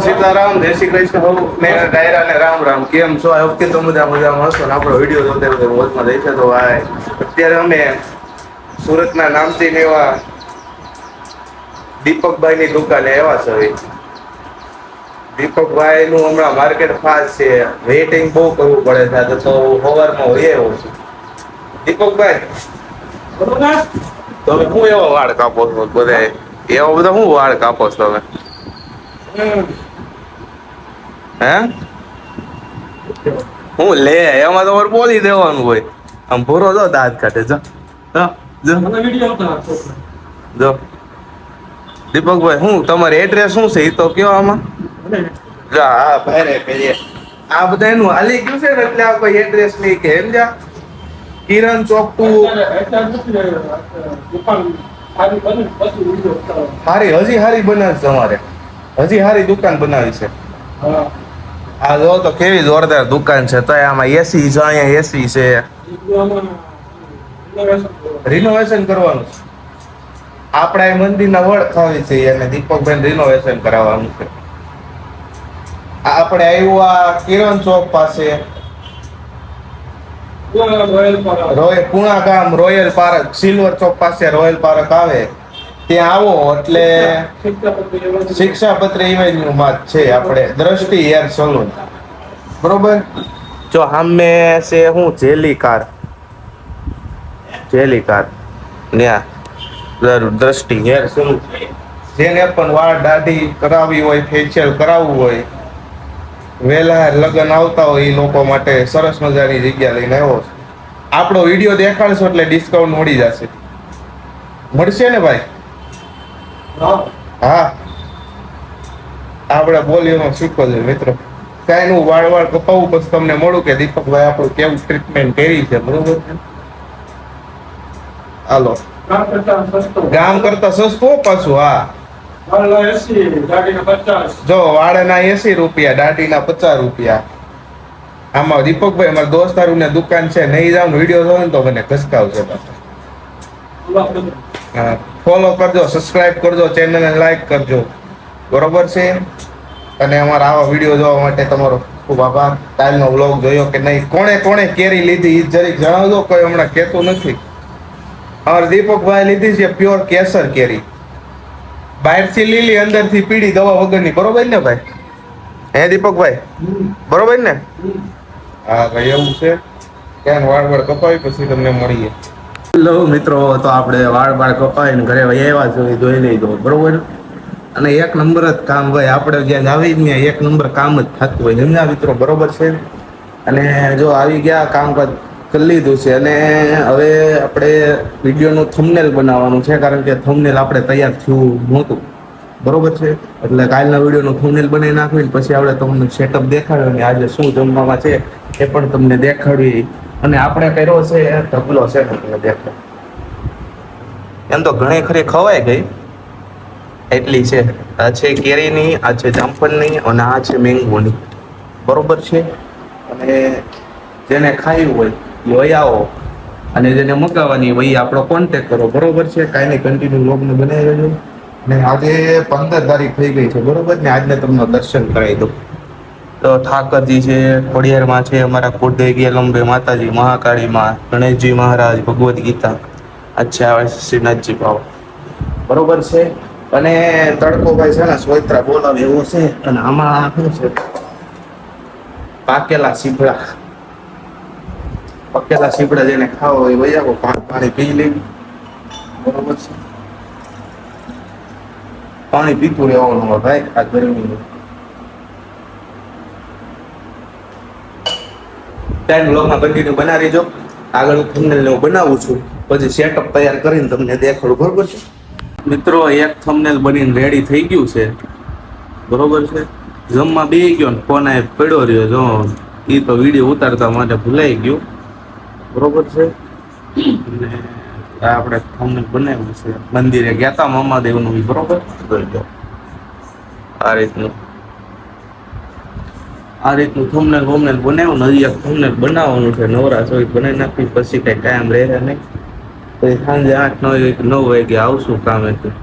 સીતારામ, જય શ્રી કૃષ્ણ હો ને ડાયરા ને રામ રામ. કેમ છો? આ વખતે તો મજામાં હશો ને આપણો વિડીયો જોતે મોજમાં રહી છે. તો ભાઈ અત્યારે અમે સુરતના નામચીન એવા દીપકભાઈ ની દુકાને એવા છે. દીપકભાઈ નું હમણાં માર્કેટ ફાસ્ટ છે, વેઇટિંગ બહુ કરવું પડે છે. તો સવારમાં હોય એવું છે. દીપકભાઈ તમે શું એવો વાળ કાપો છો? બધા એવા બધા શું વાળ કાપો છો તમે? હે હું લે એમાં તમારે બોલી દેવાનું હોય. આમ ભૂરો જો દાંત કાઢે જો જો દીપકભાઈ શું તમારે એડ્રેસ શું છે એ તો કયો આમાં. હા ભાઈ આ બધા એનું હાલી ગયું છે ને એટલે આ કોઈ એડ્રેસ નહીં કે એમ જા કિરણ ચોક ટુ હારી હજી હારી બનાવી તમારે હજી હારી દુકાન બનાવી છે. આ જો તો કેવી જોરદાર દુકાન છે. તો આમાં એસી છે, અહીંયા એસી છે. રિનોવેશન કરવાનું છે. આપણા એ મંદિરના વડ ખાવી છે અને દીપકભાઈ રિનોવેશન કરાવવાનું છે. આપણે આવ્યું આ કિરણ ચોક પાસે પુણા ગામ રોયલ પાર્ક, સિલ્વર ચોક પાસે રોયલ પાર્ક આવે ત્યાં આવો એટલે શિક્ષાપત્ર એવેન્યુ માં છે આપણે દ્રષ્ટિ હેર સલૂન. બરોબર. જો સામે છે હું જેલી કાર ત્યાં દ્રષ્ટિ હેર સલૂન. જેને પણ વાળ દાઢી કરાવવી હોય, ફેશિયલ કરાવવું હોય, વહેલા લગ્ન આવતા હોય એ લોકો માટે સરસ મજાની જગ્યા લઈને આવ્યો છે. આપણો વિડીયો દેખાડશો એટલે ડિસ્કાઉન્ટ મળી જશે. મળશે ને ભાઈ? હા આપણે બોલીઓમાં શીખવો જોઈએ મિત્રો. કાંઈ નું વાળ કપાવું પછી તમને મળું કે દીપકભાઈ આપણું કેવું ટ્રીટમેન્ટ કરી છે. બરોબર છે. હાલો ગામ કરતા સસ્તું પાછું. હા જો વાળના 80 રૂપિયા, દાઢીના 50 રૂપિયા. આમાં દીપકભાઈ મારા દોસ્તારું ને દુકાન છે, નહીં જાવ વિડીયો જોવો ને તો મને ખસકાવશે. ફોલો કરજો, સબસ્ક્રાઇબ કરજો, ચેનલને લાઈક કરજો. બરોબર છે. અને અમારા આવા વિડીયો જોવા માટે તમારો ખૂબ આભાર. કાલનો વ્લોગ જોયો કે નહીં, કોણે કોણે કેરી લીધી એ જરીક જણાવજો. કોઈ હમણાં કહેતું નથી. અમારા દીપકભાઈ લીધી છે પ્યોર કેસર કેરી, બહારથી લીલી અંદરથી પીળી, દવા વગરની. બરોબર ને ભાઈ? હે દીપકભાઈ બરોબર ને? હા ભાઈ એવું છે. ક્યાં વાળ કપાવી પછી તમને મળીએ. હેલો મિત્રો, તો આપણે વાળ કપાવીને ઘરે આવ્યા છે, જોઈ લઈ દો. બરોબર. અને એક નંબર જ કામ ભાઈ, આપણે જ્યાં આવી ને એક નંબર કામ જ થતું હોય. સમજ્યા મિત્રો? બરોબર છે. અને જો આવી ગયા કામકાજ કરી લીધું છે અને હવે આપણે વિડીયોનું થંબનેલ બનાવવાનું છે, કારણ કે થંબનેલ આપણે તૈયાર થયું નહોતું. બરોબર છે. એટલે કાલના વિડીયોનું થંબનેલ બનાવી નાખવી પછી આપણે તમને સેટઅપ દેખાડ્યું અને આજે શું જમવામાં છે એ પણ તમને દેખાડવી. અને આપણે કર્યો છે ઢગલો છે તમને દેખાડ. એમ તો ઘણી ખરી ખવાય ગઈ એટલી છે. આ છે કેરીની, આ છે જામફળની અને આ છે મેંગોની. બરોબર છે. અને જેને ખાવી હોય એ વહી આવો અને જેને મગાવવાની હોય આપણો કોન્ટેક કરો. બરોબર છે. કાંઈ નહીં, કન્ટિન્યુ વ્લોગને બનાવી રહેજો. ને આજે 15 તારીખ થઈ ગઈ છે. બરોબર ને? આજને તમને દર્શન કરાવી દઉં. તો ઠાકરજી છે, ખોડિયારમાં છે, અમારા કુળદેવી લંબે માતાજી, મહાકાળીમાં, ગણેશજી મહારાજ, ભગવદ્ ગીતા. અચ્છા આવે શ્રીનાથજી ભાવ. બરોબર છે. અને તડકો ભાઈ છે ને સોયત્રા બોલાવે એવો છે. અને આમાં શું છે? પાકેલા સીપડા જેને ખાવો હોય વહી આવો, પાણી પી લેવી. બરોબર છે. પાણી પીતું રહેવાનું હોય ભાઈ આ ગરમી. ટાઈમ બ્લોગમાં કન્ટિન્યુ બનાવી રહેજો. આગળ હું થંબનેલ હું બનાવું છું, પછી સેટઅપ તૈયાર કરીને તમને દેખાડું. બરોબર છે મિત્રો? એક થંબનેલ બનીને રેડી થઈ ગયું છે. બરોબર છે. જમવા બેસી ગયો ને ફોન આ પડ્યો રહ્યો. જો એ તો વિડીયો ઉતારતા માટે ભૂલાઈ ગયું. બરોબર છે. અને આપણે થંબનેલ બનાવ્યું છે. મંદિરે ગયા તા મામાદેવનું. બરોબર. આ રીતનું થંબનેલ બનાવ્યું. હજી એક થંબનેલ બનાવવાનું છે. નવરા સોય બનાવી નાખી પછી કઈ કાયમ રહે નહીં. પછી સાંજે 8-9 વાગે આવશું કામેથી.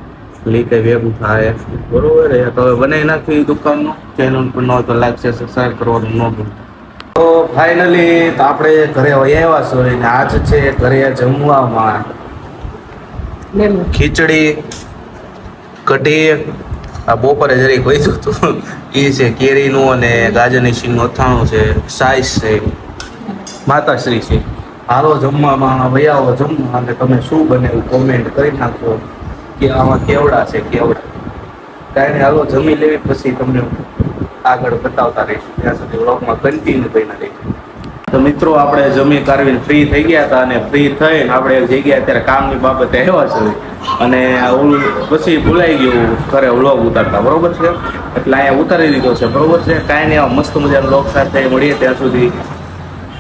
લીધે ભેગું થાય બરોબર છે. તો હવે બનાવી નાખી દુકાનનું. ચેનલ પર ન હોય તો લાઈક શેર સબસ્ક્રાઈબ કરવાનું ન ભૂલતા. તો ફાઇનલી આપણે ઘરે આવ્યા છીએ ને આજ છે ઘરે જમવામાં ખીચડી કઢી. આ બપોરે જરીક વધ્યું હતું એ છે કેરીનું અને ગાજરની સીંગનું અથાણું છે, સાઈઝ છે, માતાશ્રી છે. હાલો જમવામાં વૈયાઓ જમવા અને તમે શું બનેવું કોમેન્ટ કરી નાખો કે આમાં કેવડા છે કેવડા. કાંઈ નહીં, હાલો જમી લેવી પછી તમને આગળ બતાવતા રહીશું. ત્યાં સુધી વ્લોગમાં કન્ટિન્યુ થઈને રહીશું. તો મિત્રો આપણે જમી કારવીને ફ્રી થઈ ગયા હતા અને ફ્રી થઈને આપણે એક જગ્યાએ અત્યારે કામની બાબતે આવ્યા છે અને ઓલું પછી ભૂલાઈ ગયું ઘરે વ્લોગ ઉતારતા બરોબર છે, એટલે અહીંયા ઉતારી દીધો છે બરોબર છે. કાંઈ નહીં, મસ્ત મજાનો વ્લોગ સાથે મળીએ ત્યાં સુધી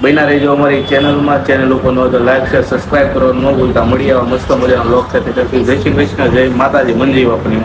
બન્યા રહેજો અમારી ચેનલમાં. ચેનલ ઉપર ન હોય તો લાઈક શેર સબસ્ક્રાઈબ કરવાનું ન ભૂલતા. મળીએ આવા મસ્ત મજાનો વ્લોગ સાથે. જય શ્રી કૃષ્ણ, જય માતાજી, મંજી બાપની.